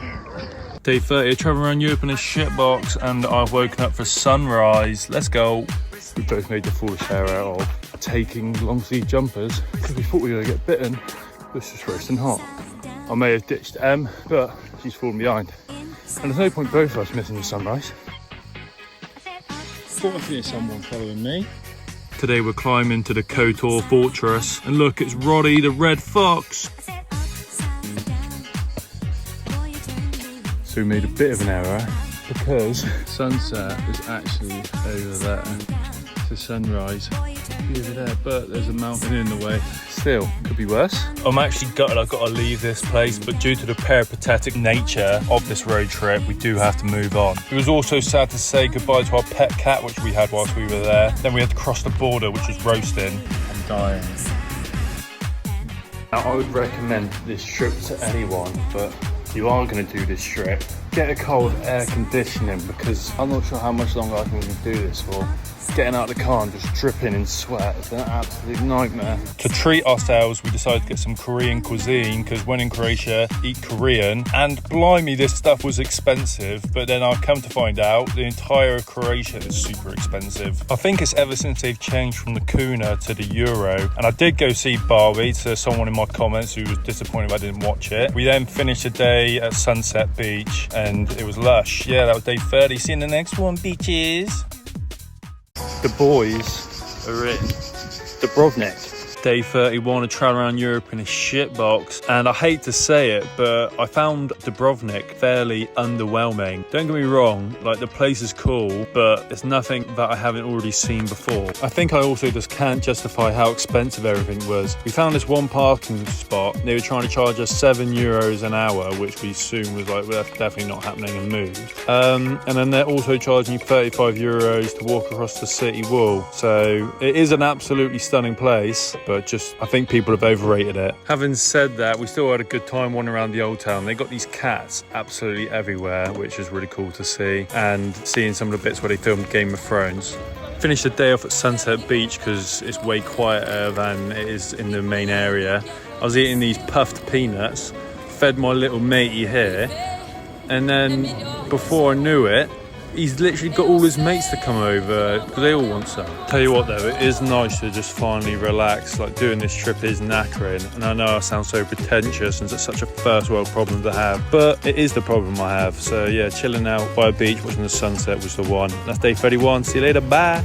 Day 30, traveling around Europe in a shitbox, and I've woken up for sunrise. Let's go. We both made the foolish error of taking long sleeve jumpers because we thought we were going to get bitten. This is roasting hot. I may have ditched Em, but she's fallen behind. And there's no point both of us missing the sunrise. Thought I see someone following me. Today we're climbing to the Kotor fortress, and look, it's Roddy the red fox. So we made a bit of an error because sunset is actually over there. The sunrise is over there, but there's a mountain in the way. Still, could be worse. I'm actually gutted I've got to leave this place, but due to the peripatetic nature of this road trip, we do have to move on. It was also sad to say goodbye to our pet cat, which we had whilst we were there. Then we had to cross the border, which was roasting and dying. Now, I would recommend this trip to anyone, but you are going to do this trip, get a cold air conditioning because I'm not sure how much longer I can do this for. getting out of the car and just dripping in sweat. It's an absolute nightmare. To treat ourselves, we decided to get some Korean cuisine because when in Croatia, eat Korean. And blimey, this stuff was expensive. But then I've come to find out the entire Croatia is super expensive. I think it's ever since they've changed from the kuna to the euro. And I did go see Barbie to someone in my comments who was disappointed I didn't watch it. We then finished the day at Sunset Beach and it was lush. Yeah, that was day 30. See you in the next one, beaches. The boys are in Dubrovnik. Day 31 of travel around Europe in a shitbox, and I hate to say it, but I found Dubrovnik fairly underwhelming. Don't get me wrong, like the place is cool, but it's nothing that I haven't already seen before. I think I also just can't justify how expensive everything was. We found this one parking spot, they were trying to charge us €7 an hour, which we assumed was like, well, that's definitely not happening and moved. And then they're also charging you €35 to walk across the city wall. So it is an absolutely stunning place, but just I think people have overrated it. Having said that, we still had a good time wandering around the old town. They got these cats absolutely everywhere, which is really cool to see, and seeing some of the bits where they filmed Game of Thrones. Finished the day off at Sunset Beach because it's way quieter than it is in the main area. I was eating these puffed peanuts, fed my little matey here, and then before I knew it, he's literally got all his mates to come over because they all want some. Tell you what though, it is nice to just finally relax. Like doing this trip is knackering, and I know I sound so pretentious and it's such a first world problem to have, but it is the problem I have. So yeah, chilling out by a beach watching the sunset was the one. That's day 31. See you later, bye.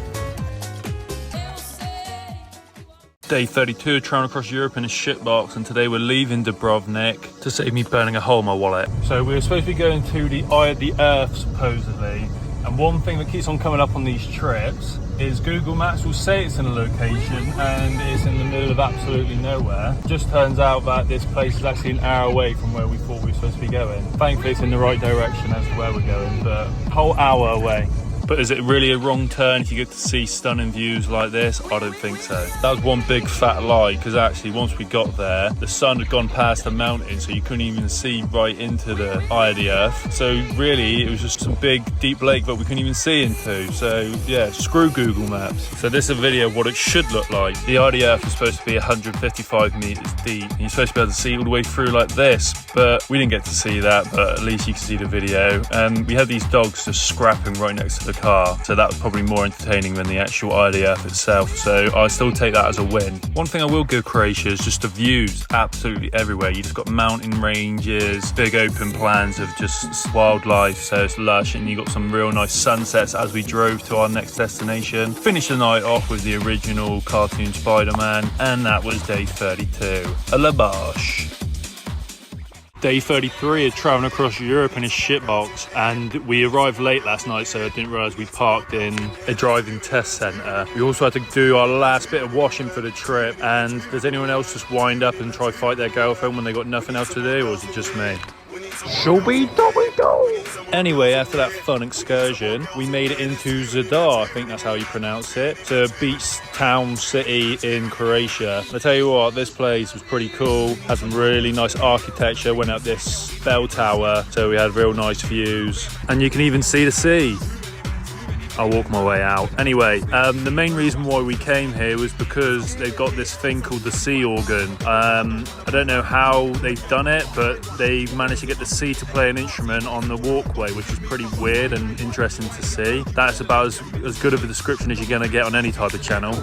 Day 32, traveling across Europe in a shitbox, and today we're leaving Dubrovnik to save me burning a hole in my wallet. So we were supposed to be going to the Eye of the Earth supposedly, and one thing that keeps on coming up on these trips is Google Maps will say it's in a location and it's in the middle of absolutely nowhere. Just turns out that this place is actually an hour away from where we thought we were supposed to be going. Thankfully it's in the right direction as to where we're going, but a whole hour away. But is it really a wrong turn if you get to see stunning views like this? I don't think so. That was one big fat lie, because actually once we got there, the sun had gone past the mountain, so you couldn't even see right into the eye of the earth. So really, it was just some big, deep lake that we couldn't even see into. So yeah, screw Google Maps. So this is a video of what it should look like. The eye of the earth is supposed to be 155 meters deep, and you're supposed to be able to see all the way through like this, but we didn't get to see that, but at least you can see the video. And we had these dogs just scrapping right next to the car, so that was probably more entertaining than the actual eye of the earth itself, so I still take that as a win. One thing I will give Croatia is just the views absolutely everywhere. You just got mountain ranges, big open plans of just wildlife, so it's lush, and you got some real nice sunsets as we drove to our next destination. Finished the night off with the original cartoon Spider-Man, and that was day 32. A la bosh. Day 33 of travelling across Europe in a shitbox, and we arrived late last night, so I didn't realise we parked in a driving test centre. We also had to do our last bit of washing for the trip, and does anyone else just wind up and try fight their girlfriend when they got nothing else to do, or is it just me? Anyway, after that fun excursion, we made it into Zadar, I think that's how you pronounce it. It's a beach town city in Croatia. And I tell you what, this place was pretty cool. Had some really nice architecture, went up this bell tower, so we had real nice views. And you can even see the sea. I'll walk my way out. Anyway, the main reason why we came here was because they've got this thing called the sea organ. I don't know how they've done it, but they managed to get the sea to play an instrument on the walkway, which is pretty weird and interesting to see. That's about as good of a description as you're going to get on any type of channel.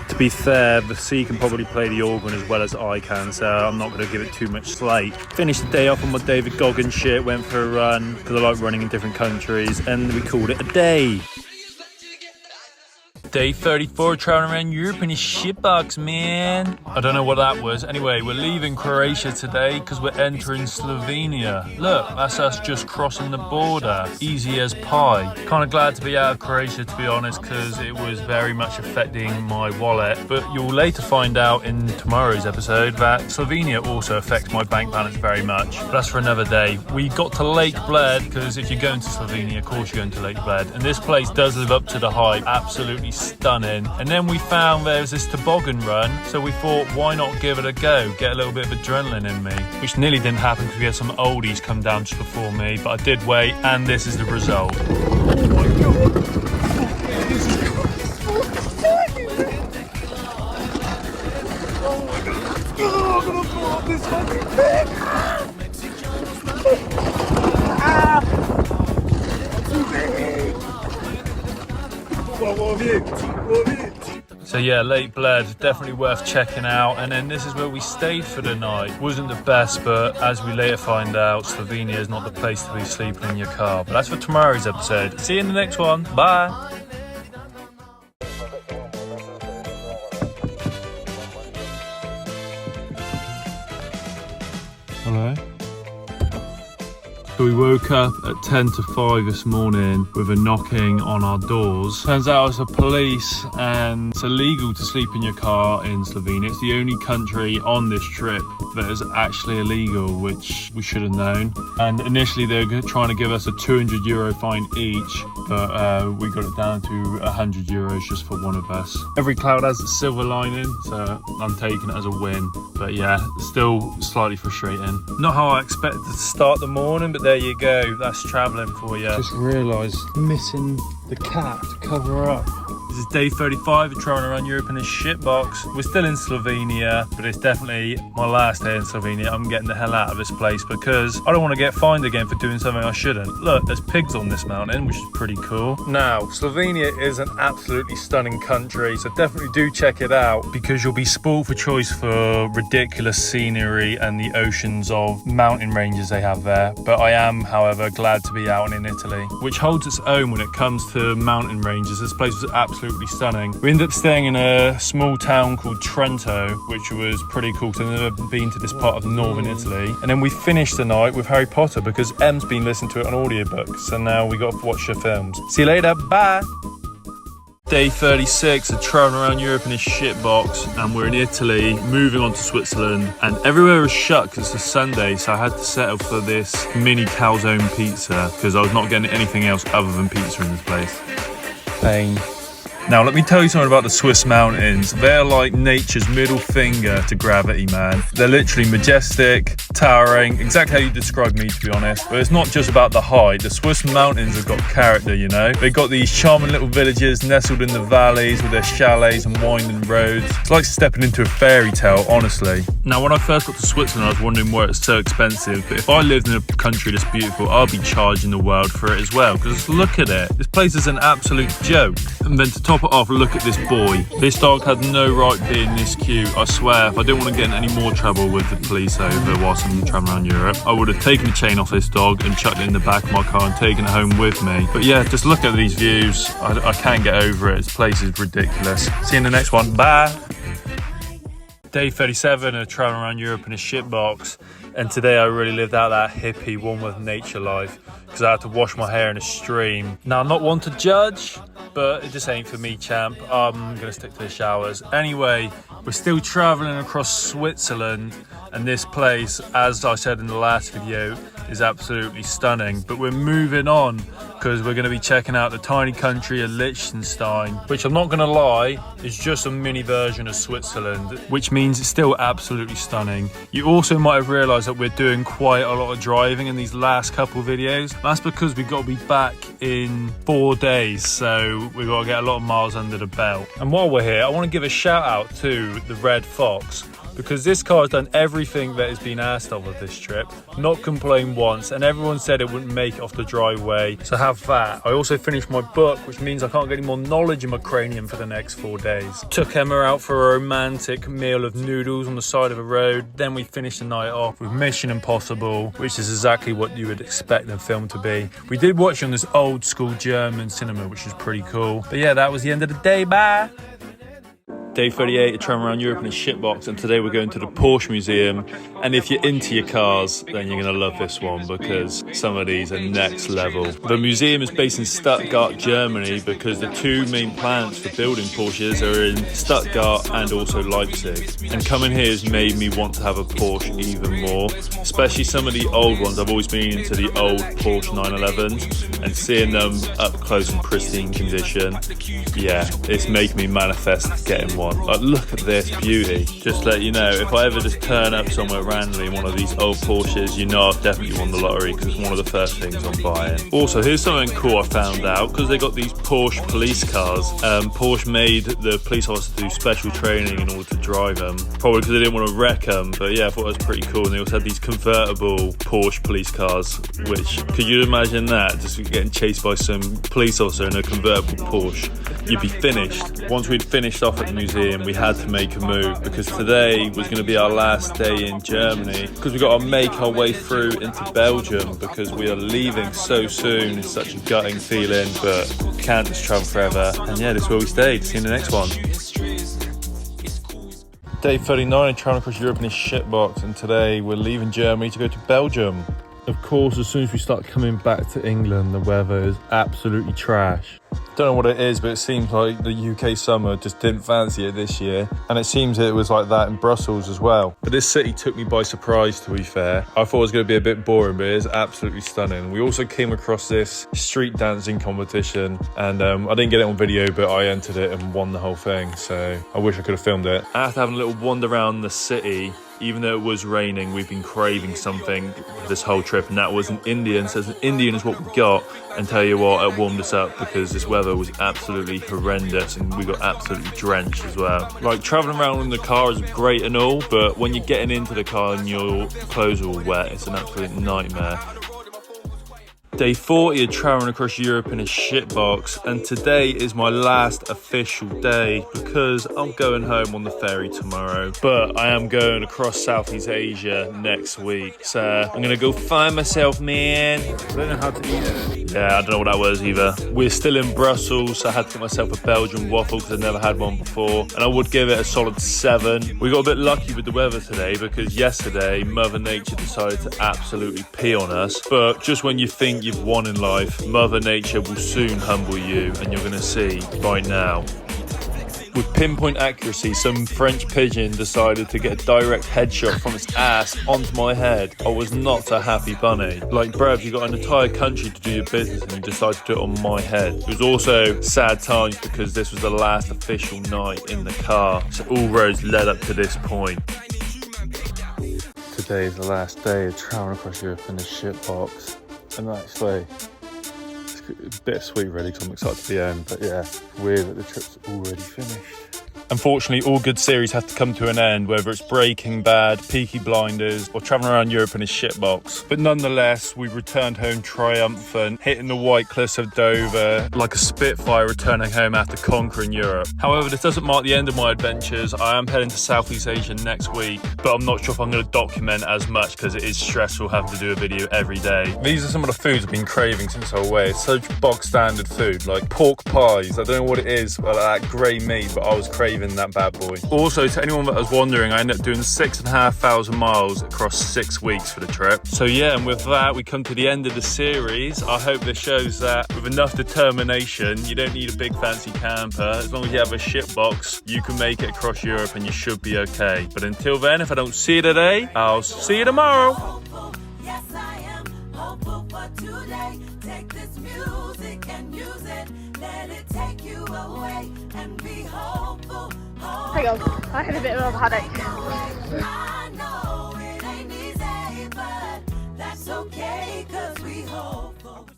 To be fair, the sea can probably play the organ as well as I can, so I'm not going to give it too much slate. Finished the day off on my David Goggins shit, went for a run, because I like running in different countries, and we called it a day. Day 34, traveling around Europe in a shitbox, man. I don't know what that was. Anyway, we're leaving Croatia today because we're entering Slovenia. Look, that's us just crossing the border. Easy as pie. Kind of glad to be out of Croatia, to be honest, because it was very much affecting my wallet. But you'll later find out in tomorrow's episode that Slovenia also affects my bank balance very much. But that's for another day. We got to Lake Bled, because if you're going to Slovenia, of course you're going to Lake Bled. And this place does live up to the hype. Absolutely
stunning. And then we found there was this toboggan run, so we thought, why not give it a go, get a little bit of adrenaline in me, which nearly didn't happen because we had some oldies come down just before me, but I did wait, and this is the result.
Oh my god! This is oh my god! Oh, I'm gonna fall off this fucking thing! Ah! Too big! What have you? What have you?
So yeah, Lake Bled, definitely worth checking out. And then this is where we stayed for the night. Wasn't the best, but as we later find out, Slovenia is not the place to be sleeping in your car. But that's for tomorrow's episode. See you in the next one. Bye. Hello. So we woke up at 10 to 5 this morning with a knocking on our doors. Turns out it's the police, and it's illegal to sleep in your car in Slovenia. It's the only country on this trip that is actually illegal, which we should have known. And initially they were trying to give us a €200 fine each, but we got it down to €100 just for one of us. Every cloud has a silver lining, so I'm taking it as a win. But yeah, still slightly frustrating. Not how I expected to start the morning, but there you go, that's travelling for you. Just realised missing the cat to cover her up. This is day 35 of travelling around Europe in a shitbox. We're still in Slovenia, but it's definitely my last day in Slovenia. I'm getting the hell out of this place because I don't want to get fined again for doing something I shouldn't. Look, there's pigs on this mountain, which is pretty cool. Now, Slovenia is an absolutely stunning country, so definitely do check it out because you'll be spoiled for choice for ridiculous scenery and the oceans of mountain ranges they have there. But I am, however, glad to be out in Italy, which holds its own when it comes to mountain ranges. This place was absolutely stunning. We ended up staying in a small town called Trento, which was pretty cool because I've never been to this part of northern Italy. And then we finished the night with Harry Potter because Em's been listening to it on audiobook, so now we got to watch the films. See you later, bye! Day 36 of travelling around Europe in a shitbox, and we're in Italy, moving on to Switzerland, and everywhere was shut because it's a Sunday, so I had to settle for this mini calzone pizza because I was not getting anything else other than pizza in this place. Pain. Now, let me tell you something about the Swiss mountains. They're like nature's middle finger to gravity, man. They're literally majestic, towering, exactly how you described me, to be honest. But it's not just about the height. The Swiss mountains have got character, you know? They've got these charming little villages nestled in the valleys with their chalets and winding roads. It's like stepping into a fairy tale, honestly. Now, when I first got to Switzerland, I was wondering why it's so expensive. But if I lived in a country this beautiful, I'll be charging the world for it as well. Because look at it. This place is an absolute joke. And then to top it off, look at this boy. This dog had no right being this cute. I swear, if I didn't want to get in any more trouble with the police over whilst I'm traveling around Europe, I would have taken the chain off this dog and chucked it in the back of my car and taken it home with me. But yeah, just look at these views. I can't get over it. This place is ridiculous. See you in the next one. Bye. Day 37 of traveling around Europe in a shitbox, and today I really lived out that hippie, one with nature life because I had to wash my hair in a stream. Now, I'm not one to judge, but it just ain't for me, champ. I'm gonna stick to the showers. Anyway, we're still traveling across Switzerland, and this place, as I said in the last video, is absolutely stunning. But we're moving on because we're going to be checking out the tiny country of Liechtenstein, which I'm not going to lie, is just a mini version of Switzerland, which means it's still absolutely stunning. You also might have realised that we're doing quite a lot of driving in these last couple videos. That's because we've got to be back in 4 days, so we've got to get a lot of miles under the belt. And while we're here, I want to give a shout out to the Red Fox, because this car has done everything that has been asked of this trip, not complained once, and everyone said it wouldn't make it off the driveway, so have that. I also finished my book, which means I can't get any more knowledge in my cranium for the next 4 days. Took Emma out for a romantic meal of noodles on the side of a road, then we finished the night off with Mission Impossible, which is exactly what you would expect a film to be. We did watch it on this old school German cinema, which is pretty cool. But yeah, that was the end of the day. Bye!
Day 38 of traveling around Europe in a shitbox, and today we're going to the Porsche Museum. And if you're into your cars, then you're going to love this one because some of these are next level. The museum is based in Stuttgart, Germany, because the two main plants for building Porsches are in Stuttgart and also Leipzig. And coming here has made me want to have a Porsche even more, especially some of the old ones. I've always been into the old Porsche 911s, and seeing them up close in pristine condition, yeah, it's making me manifest getting one. Like, look at this beauty. Just to let you know, if I ever just turn up somewhere randomly in one of these old Porsches, you know I've definitely won the lottery because it's one of the first things I'm buying. Also, here's something cool I found out, because they got these Porsche police cars. Porsche made the police officers do special training in order to drive them, probably because they didn't want to wreck them. But yeah, I thought it was pretty cool. And they also had these convertible Porsche police cars, which, could you imagine that? Just getting chased by some police officer in a convertible Porsche. You'd be finished. Once we'd finished off at the museum, we had to make a move because today was going to be our last day in Germany, because we got to make our way through into Belgium because we are leaving so soon. It's such a gutting feeling, but can't just travel forever. And yeah, this is where we stayed. See you in the next one. Day 39 traveling across Europe in this shitbox, and today we're leaving Germany to go to Belgium. Of course, as soon as we start coming back to England, the weather is absolutely trash. Don't know what it is, but it seems like the UK summer just didn't fancy it this year. And it seems it was like that in Brussels as well. But this city took me by surprise, to be fair. I thought it was going to be a bit boring, but it is absolutely stunning. We also came across this street dancing competition, and I didn't get it on video, but I entered it and won the whole thing. So I wish I could have filmed it. After having a little wander around the city, even though it was raining, we've been craving something this whole trip, and that was an Indian. So an Indian is what we got, and tell you what, it warmed us up because this weather was absolutely horrendous and we got absolutely drenched as well. Like, traveling around in the car is great and all, but when you're getting into the car and your clothes are all wet, it's an absolute nightmare. Day 40 of traveling across Europe in a shitbox, and today is my last official day because I'm going home on the ferry tomorrow, but I am going across Southeast Asia next week, so I'm gonna go find myself, man.
I don't know how to eat it.
Yeah, I don't know what that was either. We're still in Brussels, so I had to get myself a Belgian waffle because I've never had one before, and I would give it a solid 7. We got a bit lucky with the weather today because yesterday Mother Nature decided to absolutely pee on us, but just when you think you've won in life, Mother Nature will soon humble you, and you're going to see right now. With pinpoint accuracy, some French pigeon decided to get a direct headshot from its ass onto my head. I was not a happy bunny. Like, bruv, you got an entire country to do your business and you decide to do it on my head. It was also sad times because this was the last official night in the car, so all roads led up to this point. Today is the last day of traveling across Europe in a shitbox. And actually, it's bittersweet really because I'm excited to the end, but yeah, weird that the trip's already finished. Unfortunately, all good series have to come to an end, whether it's Breaking Bad, Peaky Blinders, or travelling around Europe in a shitbox. But nonetheless, we returned home triumphant, hitting the white cliffs of Dover like a Spitfire returning home after conquering Europe. However, this doesn't mark the end of my adventures. I am heading to Southeast Asia next week, but I'm not sure if I'm going to document as much because it is stressful having to do a video every day. These are some of the foods I've been craving since I was away. It's such bog standard food, like pork pies. I don't know what it is, but like that grey meat, but I was craving that bad boy. Also, to anyone that was wondering, I ended up doing 6,500 miles across 6 weeks for the trip. So yeah, and with that, we come to the end of the series. I hope this shows that with enough determination, you don't need a big fancy camper. As long as you have a shitbox, you can make it across Europe and you should be okay. But until then, if I don't see you today, I'll see you tomorrow.
Yes, I am hopeful for today. Take this music and use it. Let it take you away and be hopeful.
Hang on, I had a bit of a headache.
I know it ain't easy, but that's okay, 'cause we hopeful.